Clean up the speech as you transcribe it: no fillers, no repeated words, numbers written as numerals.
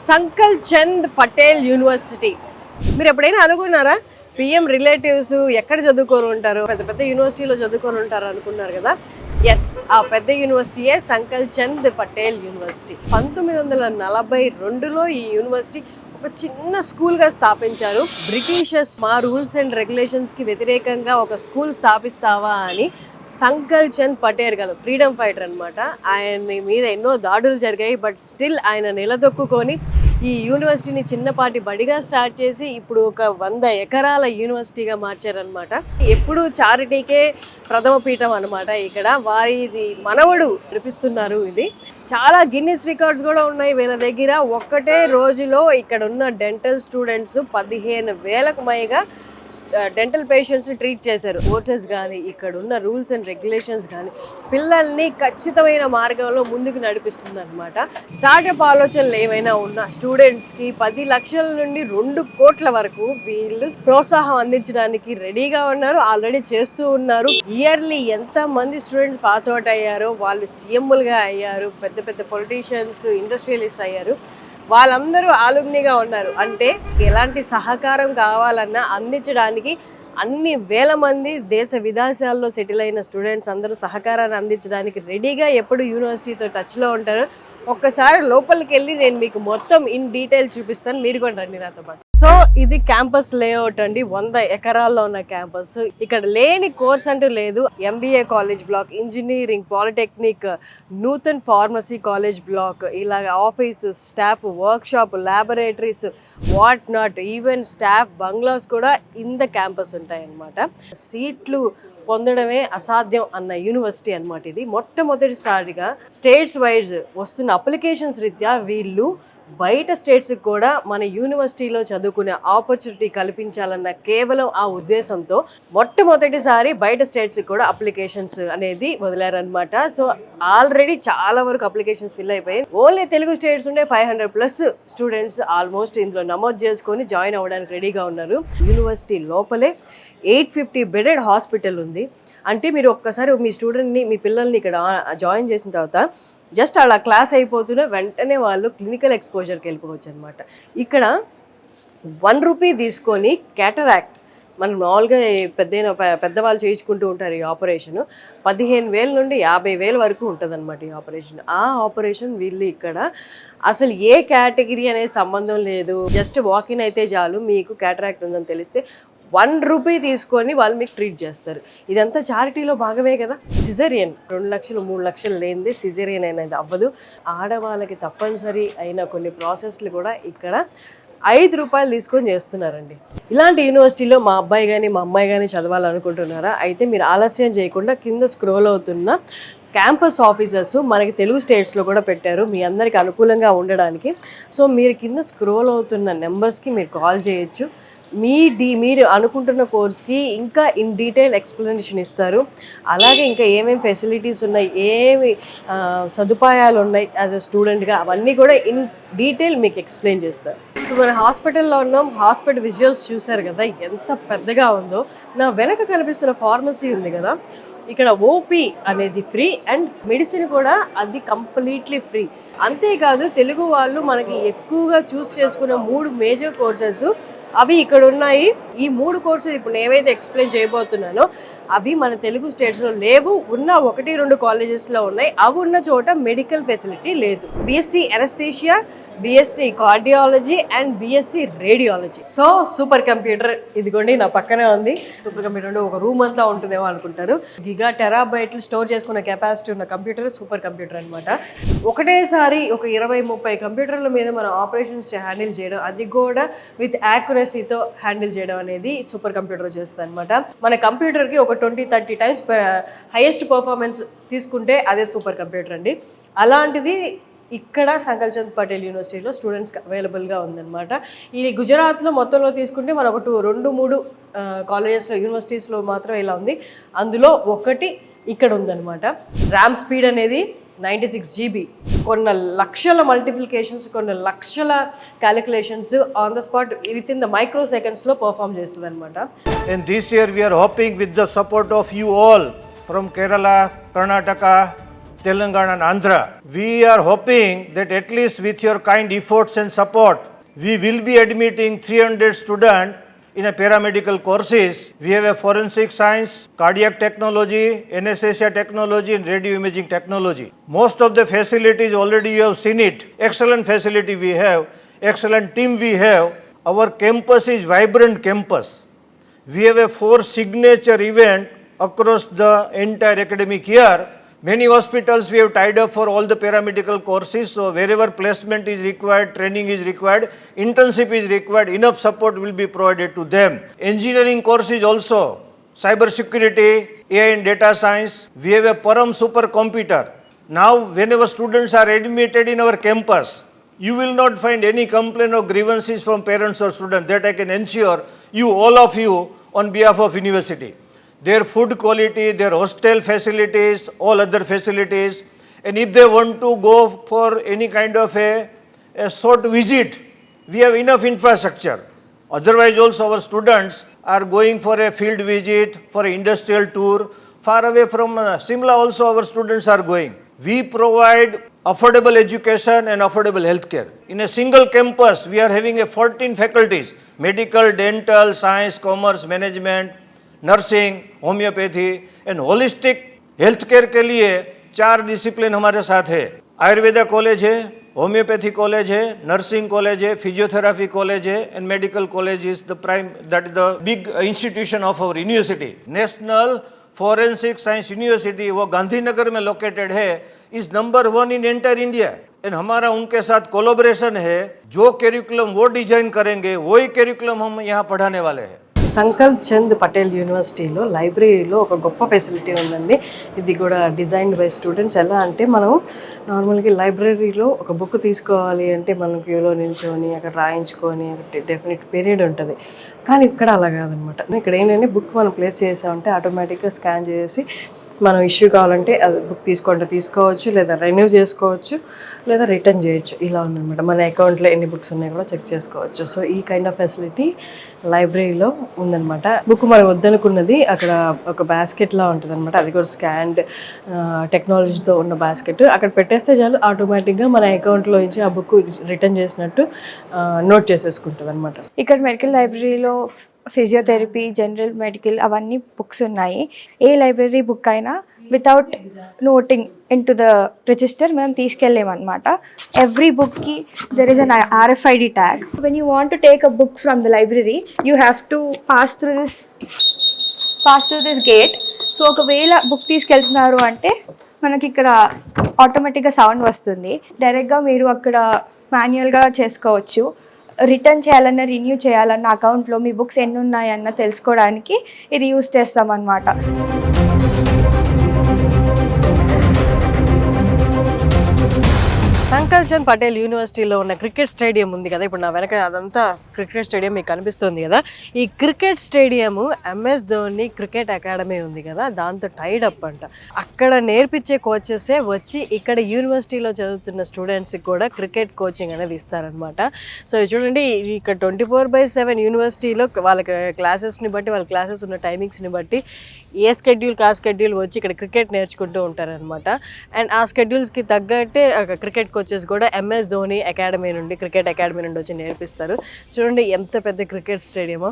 సంకల్ Chand Patel university. మీరు ఎప్పుడైనా అనుకున్నారా పిఎం రిలేటివ్స్ ఎక్కడ చదువుకొని ఉంటారు, పెద్ద పెద్ద యూనివర్సిటీలో చదువుకొని ఉంటారు అనుకున్నారు కదా? ఎస్, ఆ పెద్ద యూనివర్సిటీయే సంకల్ చంద్ పటేల్ యూనివర్సిటీ. 1942లో ఈ యూనివర్సిటీ ఒక చిన్న స్కూల్గా స్థాపించారు. బ్రిటిషర్స్ మా రూల్స్ అండ్ రెగ్యులేషన్స్కి వ్యతిరేకంగా ఒక స్కూల్ స్థాపిస్తావా అని సంకల్ చంద్ పటేల్ గారు ఫ్రీడమ్ ఫైటర్ అనమాట. ఆయన మీద ఎన్నో దాడులు జరిగాయి, బట్ స్టిల్ ఆయన నిలదొక్కుని ఈ యూనివర్సిటీని చిన్నపాటి బడిగా స్టార్ట్ చేసి ఇప్పుడు ఒక 100 ఎకరాల యూనివర్సిటీగా మార్చారనమాట. ఎప్పుడు చారిటీకే ప్రథమ పీఠం అనమాట. ఇక్కడ వారిది మనవడు నడిపిస్తున్నారు. ఇది చాలా గిన్నిస్ రికార్డ్స్ కూడా ఉన్నాయి వీళ్ళ దగ్గర. ఒక్కటే రోజులో ఇక్కడ ఉన్న డెంటల్ స్టూడెంట్స్ 15,000కు పైగా డెంటల్ పేషెంట్స్ని ట్రీట్ చేశారు. కోర్సెస్ కానీ ఇక్కడ ఉన్న రూల్స్ అండ్ రెగ్యులేషన్స్ కానీ పిల్లల్ని ఖచ్చితమైన మార్గంలో ముందుకు నడిపిస్తుంది అనమాట. స్టార్టప్ ఆలోచనలు ఏమైనా ఉన్నా స్టూడెంట్స్కి 10 లక్షల నుండి 2 కోట్ల వరకు వీళ్ళు ప్రోత్సాహం అందించడానికి రెడీగా ఉన్నారు, ఆల్రెడీ చేస్తూ ఉన్నారు. ఇయర్లీ ఎంతమంది స్టూడెంట్స్ పాస్ అవుట్ అయ్యారో, వాళ్ళు సీఎంలుగా అయ్యారు, పెద్ద పెద్ద పొలిటీషియన్స్, ఇండస్ట్రియలిస్ట్ అయ్యారు, వాళ్ళందరూ ఆలుమ్నిగా ఉన్నారు. అంటే ఎలాంటి సహకారం కావాలన్నా అందించడానికి అన్ని వేల మంది దేశ విదేశాల్లో సెటిల్ అయిన స్టూడెంట్స్ అందరూ సహకారాన్ని అందించడానికి రెడీగా ఎప్పుడు యూనివర్సిటీతో టచ్లో ఉంటారు. ఒక్కసారి లోపలికి వెళ్ళి నేను మీకు మొత్తం ఇన్ డీటెయిల్ చూపిస్తాను, మీరు కూడా రండి నాతో పాటు. సో ఇది క్యాంపస్ లేఅవుట్ అండి, 100 ఎకరాల్లో ఉన్న క్యాంపస్. ఇక్కడ లేని కోర్స్ అంటూ లేదు. MBA college block, engineering, polytechnic, Nutan pharmacy college block, ఇలాగ offices, staff, workshop, laboratories, what not, even staff bungalows కూడా ఇన్ ద క్యాంపస్ ఉంటాయి అన్నమాట. సీట్లు పొందడమే అసాధ్యం అన్న యూనివర్సిటీ అన్నమాట ఇది. మొట్టమొదటిసారిగా స్టేట్స్ వైజ్ వస్తున్న అప్లికేషన్స్ రీత్యా వీళ్ళు బయట స్టేట్స్కి కూడా మన యూనివర్సిటీలో చదువుకునే ఆపర్చునిటీ కల్పించాలన్న కేవలం ఆ ఉద్దేశంతో మొట్టమొదటిసారి బయట స్టేట్స్కి కూడా అప్లికేషన్స్ అనేది వదిలారనమాట. సో ఆల్రెడీ చాలా వరకు అప్లికేషన్స్ ఫిల్ అయిపోయాయి. ఓన్లీ తెలుగు స్టేట్స్ ఉండే 500+ స్టూడెంట్స్ ఆల్మోస్ట్ ఇందులో నమోదు చేసుకొని జాయిన్ అవ్వడానికి రెడీగా ఉన్నారు. యూనివర్సిటీ లోపలే 850 బెడెడ్ హాస్పిటల్ ఉంది. అంటే మీరు ఒక్కసారి మీ స్టూడెంట్ని, మీ పిల్లల్ని ఇక్కడ జాయిన్ చేసిన తర్వాత జస్ట్ అలా క్లాస్ అయిపోతున్న వెంటనే వాళ్ళు క్లినికల్ ఎక్స్పోజర్కి వెళ్ళిపోవచ్చు అనమాట. ఇక్కడ 1 రూపీ తీసుకొని క్యాటరాక్ట్, మనం మామూలుగా పెద్దవాళ్ళు చేయించుకుంటూ ఉంటారు ఈ ఆపరేషన్, 15,000 నుండి 50,000 వరకు ఉంటుంది అనమాట ఈ ఆపరేషన్. ఆ ఆపరేషన్ వీళ్ళు ఇక్కడ అసలు ఏ కేటగిరీ అనేది సంబంధం లేదు, జస్ట్ వాకిన్ అయితే చాలు మీకు క్యాటరాక్ట్ ఉందని తెలిస్తే 1 రూపీ తీసుకొని వాళ్ళు మీకు ట్రీట్ చేస్తారు. ఇదంతా చారిటీలో భాగమే కదా. సిజేరియన్ 2 లక్షలు 3 లక్షలు లేనిదే సిజేరియన్ అనేది అవ్వదు. ఆడవాళ్ళకి తప్పనిసరి అయిన కొన్ని ప్రాసెస్లు కూడా ఇక్కడ 5 రూపాయలు తీసుకొని చేస్తున్నారండి. ఇలాంటి యూనివర్సిటీలో మా అబ్బాయి కానీ మా అమ్మాయి కానీ చదవాలనుకుంటున్నారా? అయితే మీరు ఆలస్యం చేయకుండా కింద స్క్రోల్ అవుతున్న క్యాంపస్ ఆఫీసర్స్ మనకి తెలుగు స్టేట్స్లో కూడా పెట్టారు మీ అందరికి అనుకూలంగా ఉండడానికి. సో మీరు కింద స్క్రోల్ అవుతున్న నెంబర్స్కి మీరు కాల్ చేయొచ్చు. మీరు అనుకుంటున్న కోర్స్కి ఇంకా ఇన్ డీటెయిల్ ఎక్స్ప్లెనేషన్ ఇస్తారు. అలాగే ఇంకా ఏమేమి ఫెసిలిటీస్ ఉన్నాయి, ఏమి సదుపాయాలు ఉన్నాయి యాజ్ అ స్టూడెంట్గా, అవన్నీ కూడా ఇన్ డీటెయిల్ మీకు ఎక్స్ప్లెయిన్ చేస్తారు. ఇప్పుడు మన హాస్పిటల్లో ఉన్నాం. హాస్పిటల్ విజువల్స్ చూసారు కదా ఎంత పెద్దగా ఉందో. నా వెనక కనిపిస్తున్న ఫార్మసీ ఉంది కదా, ఇక్కడ ఓపీ అనేది ఫ్రీ అండ్ మెడిసిన్ కూడా అది కంప్లీట్లీ ఫ్రీ. అంతేకాదు తెలుగు వాళ్ళు మనకి ఎక్కువగా చూస్ చేసుకున్న 3 మేజర్ కోర్సెస్ అవి ఇక్కడ ఉన్నాయి. ఈ 3 కోర్సెస్ ఇప్పుడు నేను ఏవైతే ఎక్స్ప్లెయిన్ చేయబోతున్నానో అవి మన తెలుగు స్టేట్స్లో లేవు. ఉన్న 1-2 కాలేజెస్లో ఉన్నాయి. అవి ఉన్న చోట మెడికల్ ఫెసిలిటీ లేదు. BSc anaesthesia, BSc cardiology and BSc radiology. So super computer ఇదిగోండి నా పక్కనే ఉంది. సూపర్ కంప్యూటర్ అంటే ఒక రూమ్ అంతా ఉంటుందేమో అనుకుంటారు. గిగా టెరాబైట్లు స్టోర్ చేసుకునే కెపాసిటీ ఉన్న కంప్యూటర్ సూపర్ కంప్యూటర్ అనమాట. ఒకటేసారి ఒక 20-30 కంప్యూటర్ల మీద మనం ఆపరేషన్స్ హ్యాండిల్ చేయడం, అది కూడా విత్ యాక్యురసీతో హ్యాండిల్ చేయడం అనేది సూపర్ కంప్యూటర్ చేస్తుంది అనమాట. మన కంప్యూటర్కి ఒక 20-30 టైమ్స్ హైయెస్ట్ పర్ఫార్మెన్స్ తీసుకుంటే అదే సూపర్ కంప్యూటర్ అండి. అలాంటిది ఇక్కడ సంకల్ చంద్ పటేల్ యూనివర్సిటీలో స్టూడెంట్స్కి అవైలబుల్గా ఉందన్నమాట. ఈ గుజరాత్లో మొత్తంలో తీసుకుంటే మన 2-3 కాలేజెస్లో, యూనివర్సిటీస్లో మాత్రం ఇలా ఉంది. అందులో ఒకటి ఇక్కడ ఉందన్నమాట. ర్యామ్ స్పీడ్ అనేది 96 GB, కొన్ని లక్షల మల్టిప్లికేషన్స్, కొన్ని లక్షల calculations on the spot with in the micro సెకండ్స్లో పర్ఫామ్ చేస్తుంది అనమాట. And this year we are hoping with the support of you all from Kerala, Karnataka, Telangana and Andhra. We are hoping that at least with your kind efforts and support, we will be admitting 300 students in a paramedical courses. We have a forensic science, cardiac technology, anesthesia technology and radio imaging technology. Most of the facilities already you have seen it. Excellent facility we have, excellent team we have. Our campus is vibrant campus. We have a 4 signature event across the entire academic year. Many hospitals we have tied up for all the paramedical courses, so wherever placement is required, training is required, internship is required, enough support will be provided to them. Engineering courses also, cyber security, AI and data science. We have a Param supercomputer. Now whenever students are admitted in our campus, you will not find any complaint or grievances from parents or students. That I can ensure you, all of you, on behalf of university. Their food quality, their hostel facilities, all other facilities, and if they want to go for any kind of a short visit, we have enough infrastructure. Otherwise also our students are going for a field visit, for an industrial tour, far away from Simla also our students are going. We provide affordable education and affordable healthcare. In a single campus, we are having 14 faculties, medical, dental, science, commerce, management, nursing, homeopathy and holistic health care के लिए 4 discipline हमारे साथ है. Ayurveda college है, homeopathy college है, nursing college है, physiotherapy college है and medical college is the prime, that is the big institution of our university. National forensic science university वो गांधीनगर में लोकेटेड है, is number 1 in entire India. And हमारा उनके साथ collaboration है. जो कैरिकुलम वो डिजाइन करेंगे वही कैरिकुलम हम यहाँ पढ़ाने वाले हैं. సంకల్ప్ చంద్ పటేల్ యూనివర్సిటీలో లైబ్రరీలో ఒక గొప్ప ఫెసిలిటీ ఉందండి. ఇది కూడా డిజైన్డ్ బై స్టూడెంట్స్. ఎలా అంటే మనం నార్మల్గా లైబ్రరీలో ఒక బుక్ తీసుకోవాలి అంటే మనం క్యూలో నిల్చొని అక్కడ రాయించుకొని డెఫినెట్ పీరియడ్ ఉంటుంది. కానీ ఇక్కడ అలా కాదనమాట. ఇక్కడ ఏంటంటే బుక్ మనం ప్లేస్ చేసామంటే ఆటోమేటిక్గా స్కాన్ చేసి మనం ఇష్యూ కావాలంటే అది బుక్ తీసుకోవచ్చు, లేదా రెన్యూ చేసుకోవచ్చు, లేదా రిటర్న్ చేయొచ్చు. ఇలా ఉందన్నమాట. మన అకౌంట్లో ఎన్ని బుక్స్ ఉన్నాయో కూడా చెక్ చేసుకోవచ్చు. సో ఈ కైండ్ ఆఫ్ ఫెసిలిటీ లైబ్రరీలో ఉందన్నమాట. బుక్ మనం వద్దనుకున్నది అక్కడ ఒక బాస్కెట్లా ఉంటుంది అనమాట. అది కూడా స్కాన్డ్ టెక్నాలజీతో ఉన్న బాస్కెట్. అక్కడ పెట్టేస్తే చాలు, ఆటోమేటిక్గా మన అకౌంట్లో నుంచి ఆ బుక్ రిటర్న్ చేసినట్టు నోట్ చేసేసుకుంటుంది అనమాట. ఇక్కడ మెడికల్ లైబ్రరీలో ఫిజియోథెరపీ, జనరల్ మెడికల్ అవన్నీ బుక్స్ ఉన్నాయి. ఏ లైబ్రరీ బుక్ అయినా without noting into the register మనం తీసుకెళ్ళలేమన్నమాట. ఎవ్రీ బుక్కి there is an RFID tag. When you want to take a book from the library you have to pass through this gate. So ఒకవేళ book తీసుకెళ్తున్నారు అంటే మనకి ఇక్కడ ఆటోమేటిక్గా sound వస్తుంది. డైరెక్ట్గా మీరు అక్కడ మాన్యువల్గా చేసుకోవచ్చు. రిటర్న్ చేయాలన్నా, రిన్యూ చేయాలన్న, అకౌంట్లో మీ బుక్స్ ఎన్ని ఉన్నాయన్న తెలుసుకోవడానికి ఇది యూజ్ చేస్తామన్నమాట. సంకల్ప్ చంద్ పటేల్ యూనివర్సిటీలో ఉన్న క్రికెట్ స్టేడియం ఉంది కదా, ఇప్పుడు నా వెనక అదంతా క్రికెట్ స్టేడియం మీకు కనిపిస్తుంది కదా. ఈ cricket stadium MS Dhoni cricket academy ఉంది కదా, దాంతో టైడ్ అప్ అంట. అక్కడ నేర్పించే కోచెసే వచ్చి ఇక్కడ యూనివర్సిటీలో చదువుతున్న స్టూడెంట్స్కి కూడా క్రికెట్ కోచింగ్ అనేది ఇస్తారనమాట. సో చూడండి, ఇక్కడ 24/7 యూనివర్సిటీలో వాళ్ళ క్లాసెస్ని బట్టి, వాళ్ళ క్లాసెస్ ఉన్న టైమింగ్స్ని బట్టి ఏ స్కెడ్యూల్ స్కెడ్యూల్ వచ్చి ఇక్కడ క్రికెట్ నేర్చుకుంటూ ఉంటారనమాట. అండ్ ఆ స్కెడ్యూల్స్కి తగ్గట్టే క్రికెట్ కోచెస్ కూడా MS ధోని అకాడమీ నుండి, క్రికెట్ అకాడమీ నుండి వచ్చి నేర్పిస్తారు. చూడండి ఎంత పెద్ద క్రికెట్ స్టేడియమో.